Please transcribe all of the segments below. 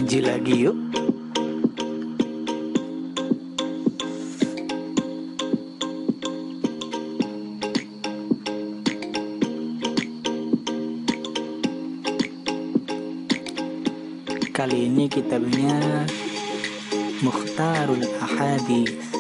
Ngaji lagi yuk. Kali ini kitabnya Mukhtarul Ahadits.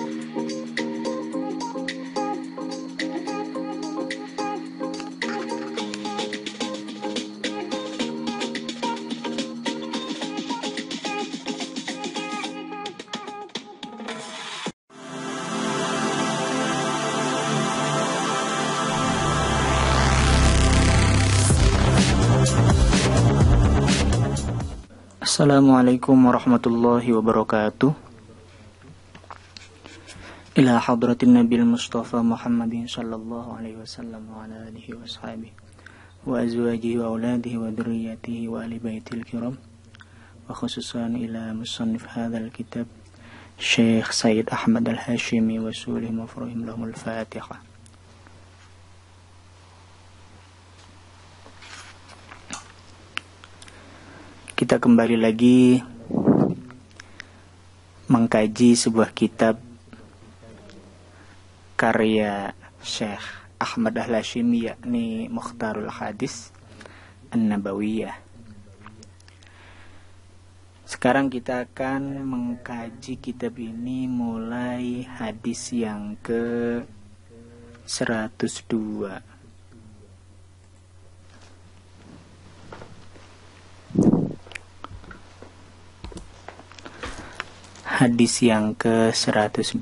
Assalamualaikum warahmatullahi wabarakatuh. Ila hadratin Nabil Mustafa Muhammadin sallallahu alaihi wasallam wa ala alihi wa ashabihi wa azwajihi wa auladihi wa dhurriyyatihi wa ahli baitil kiram, wa khususan ila musannif hadzal kitab Syekh Sayyid Ahmad Al-Hashimi wa sulih mafruhim lahumul Fatihah. Kita kembali lagi mengkaji sebuah kitab karya Syekh Ahmad Al-Hashimi, yakni Mukhtarul Hadis An-Nabawiyah. Sekarang kita akan mengkaji kitab ini mulai hadis yang ke 102. Hadis yang ke-102.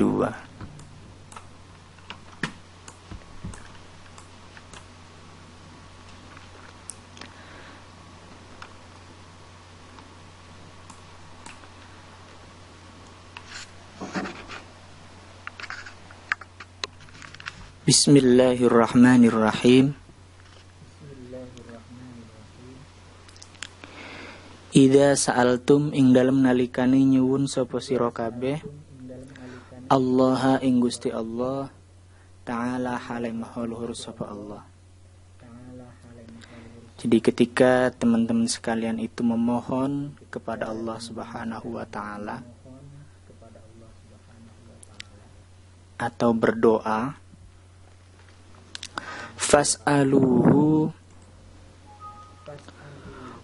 Bismillahirrahmanirrahim. Idza sa'altum ing dalem nalikane nyuwun sapa sira kabeh Allah ing Gusti Allah Ta'ala hale maha luhur sapa Allah. Jadi ketika teman-teman sekalian itu memohon kepada Allah Subhanahu wa Ta'ala atau berdoa, fas'aluhu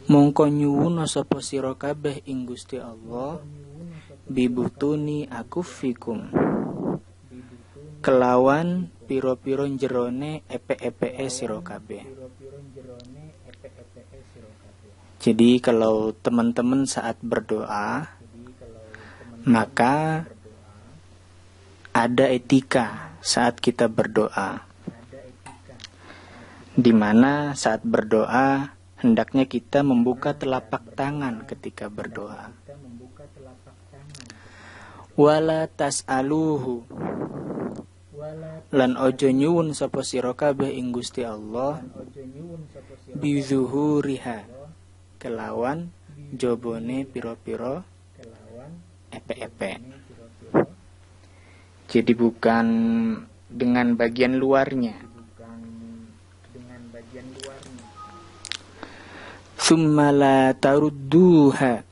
mongko nyuwun sapa sira kabeh ing Gusti Allah bibutuni akufikum kelawan pira-pira jerone epe-epeke sira kabeh. Jadi kalau teman-teman saat berdoa, maka ada etika saat kita berdoa, di mana saat berdoa hendaknya kita membuka telapak tangan ketika berdoa. Wala tas'aluhu lan ojo nyuwun sapa sira kabeh ing Gusti Allah bizuhuriha kelawan jobone pira-pira epe-epe. Jadi bukan dengan bagian luarnya. Summa la tarudduha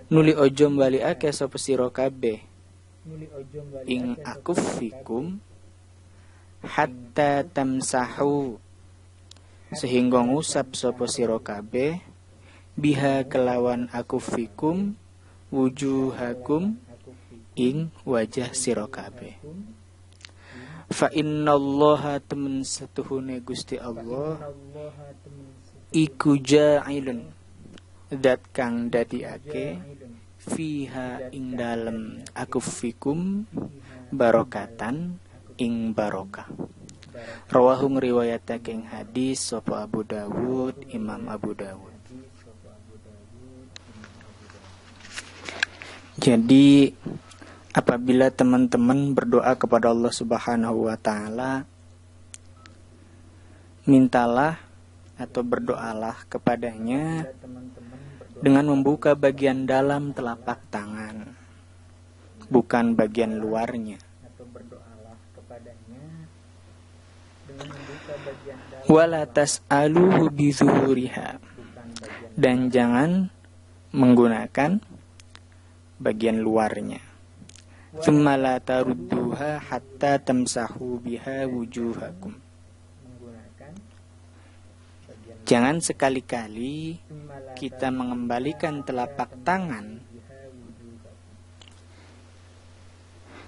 nuli ojo mbalikake sapa sira kabeh ing akufikum hatta tamsahu sehingga ngusap sapa sira kabeh biha kelawan akufikum wujuhakum ing wajah sira kabeh. Fa innallaha temen satuhune Gusti Allah iku ja'ilun dat kang dadiake fiha ing dalem akufikum barokatan ing barokah. Rawahu ngriwayatake ing hadis sapa Abu Dawud, Imam Abu Dawud. Jadi apabila teman-teman berdoa kepada Allah Subhanahu wa Ta'ala, mintalah atau berdoalah kepadanya dengan membuka bagian dalam telapak tangan, bukan bagian luarnya. Wala tas'aluhu bizuhuriha, dan jangan menggunakan bagian luarnya. Tsumma la tarudduha hatta tamsahu biha wujuhakum. Jangan sekali-kali kita mengembalikan telapak tangan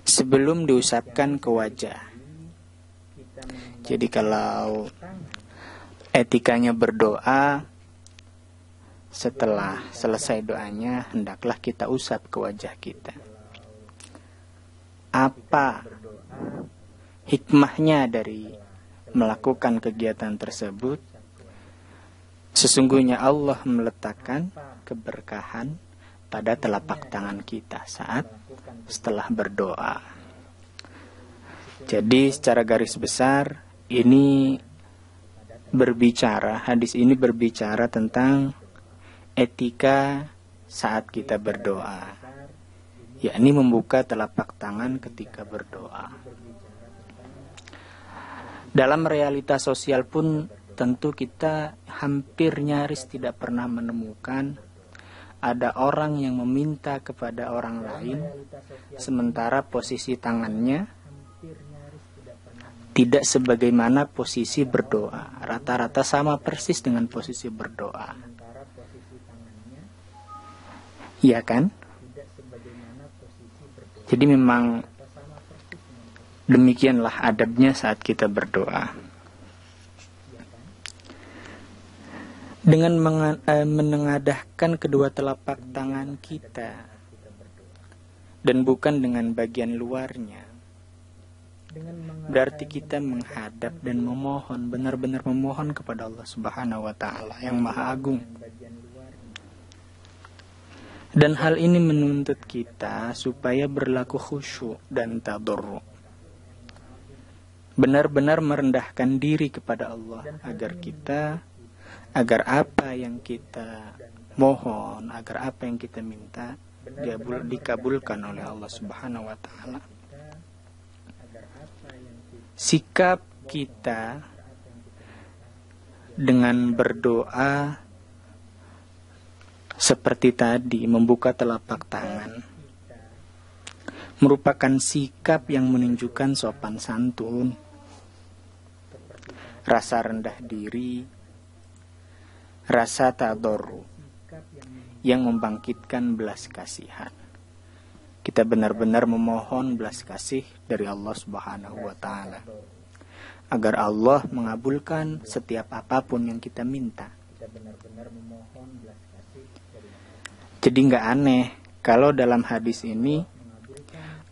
sebelum diusapkan ke wajah. Jadi kalau etikanya berdoa, setelah selesai doanya hendaklah kita usap ke wajah kita. Apa hikmahnya dari melakukan kegiatan tersebut? Sesungguhnya Allah meletakkan keberkahan pada telapak tangan kita saat setelah berdoa. Jadi secara garis besar ini hadis ini berbicara tentang etika saat kita berdoa, yakni membuka telapak tangan ketika berdoa. Dalam realitas sosial pun tentu kita hampir nyaris tidak pernah menemukan ada orang yang meminta kepada orang lain sementara posisi tangannya tidak sebagaimana posisi berdoa. Rata-rata sama persis dengan posisi berdoa. Iya kan? Jadi memang demikianlah adabnya saat kita berdoa. Dengan menengadahkan kedua telapak tangan kita dan bukan dengan bagian luarnya, berarti kita menghadap dan memohon, benar-benar memohon kepada Allah Subhanahu wa Ta'ala yang Maha Agung. Dan hal ini menuntut kita supaya berlaku khusyuk dan tadarru, benar-benar merendahkan diri kepada Allah agar apa yang kita mohon, agar apa yang kita minta dikabulkan oleh Allah Subhanahu wa Ta'ala. Sikap kita dengan berdoa seperti tadi, membuka telapak tangan, merupakan sikap yang menunjukkan sopan santun, rasa rendah diri, rasa tadarru yang membangkitkan belas kasihan. Kita benar-benar memohon belas kasih dari Allah Subhanahu wa Ta'ala agar Allah mengabulkan setiap apapun yang kita minta. Jadi nggak aneh kalau dalam hadis ini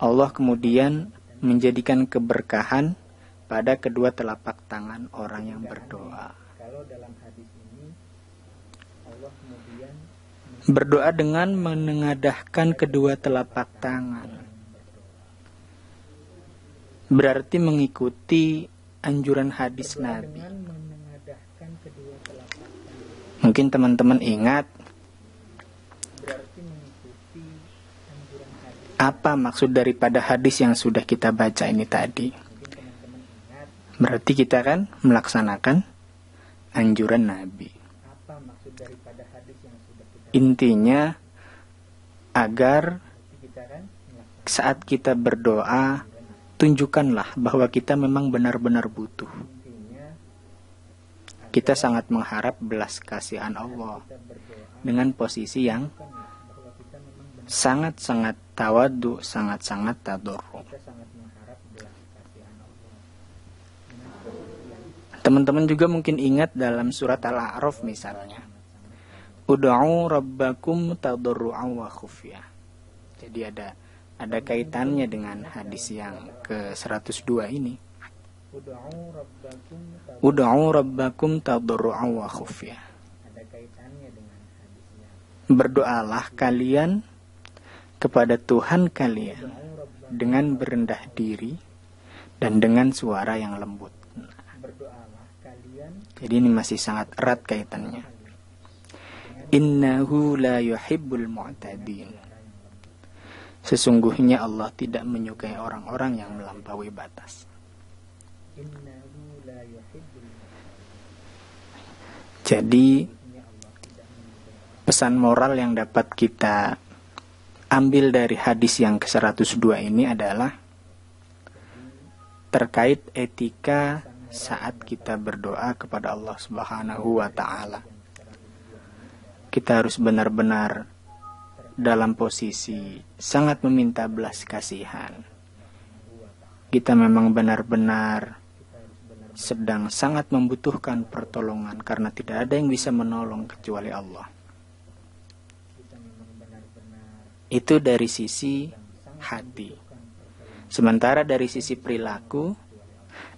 Allah kemudian menjadikan keberkahan pada kedua telapak tangan orang yang berdoa. Berdoa dengan menengadahkan kedua telapak tangan berarti mengikuti anjuran hadis Nabi. Mungkin teman-teman ingat apa maksud daripada hadis yang sudah kita baca ini tadi. Berarti kita kan melaksanakan anjuran Nabi. Intinya agar saat kita berdoa tunjukkanlah bahwa kita memang benar-benar butuh. Kita sangat mengharap belas kasihan Allah dengan posisi yang sangat-sangat tawadu, sangat-sangat tadarru. Teman-teman juga mungkin ingat dalam surat Al-A'raf misalnya, Ud'u rabbakum tadarru'an wa khufyah. Jadi ada kaitannya dengan hadis yang ke-102 ini. Ud'u rabbakum tadarru'an wa khufyah. Berdoalah kalian kepada Tuhan kalian dengan berendah diri dan dengan suara yang lembut. Jadi ini masih sangat erat kaitannya. Innahu la yuhibbul mu'tadin. Sesungguhnya Allah tidak menyukai orang-orang yang melampaui batas. Jadi pesan moral yang dapat kita ambil dari hadis yang ke-102 ini adalah terkait etika saat kita berdoa kepada Allah Subhanahu wa Ta'ala. Kita harus benar-benar dalam posisi sangat meminta belas kasihan. Kita memang benar-benar sedang sangat membutuhkan pertolongan karena tidak ada yang bisa menolong kecuali Allah. Itu dari sisi hati. Sementara dari sisi perilaku,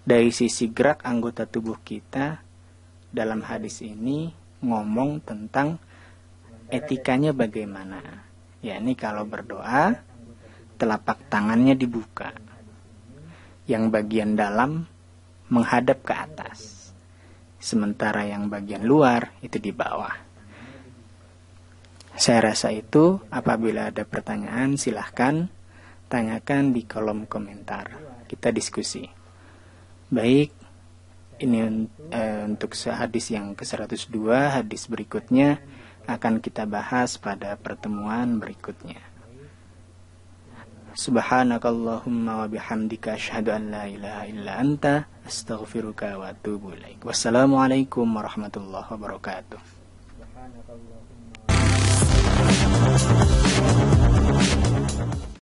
dari sisi gerak anggota tubuh kita, dalam hadis ini ngomong tentang etikanya bagaimana. Yakni kalau berdoa, telapak tangannya dibuka. Yang bagian dalam menghadap ke atas. Sementara yang bagian luar itu di bawah. Saya rasa itu, apabila ada pertanyaan silahkan tanyakan di kolom komentar. Kita diskusi. Baik, ini untuk hadis yang ke-102, hadis berikutnya akan kita bahas pada pertemuan berikutnya. Subhanakallahumma wa bihamdika asyhadu an la ilaha illa anta astaghfiruka wa atubu ilaik. Wassalamualaikum warahmatullahi wabarakatuh.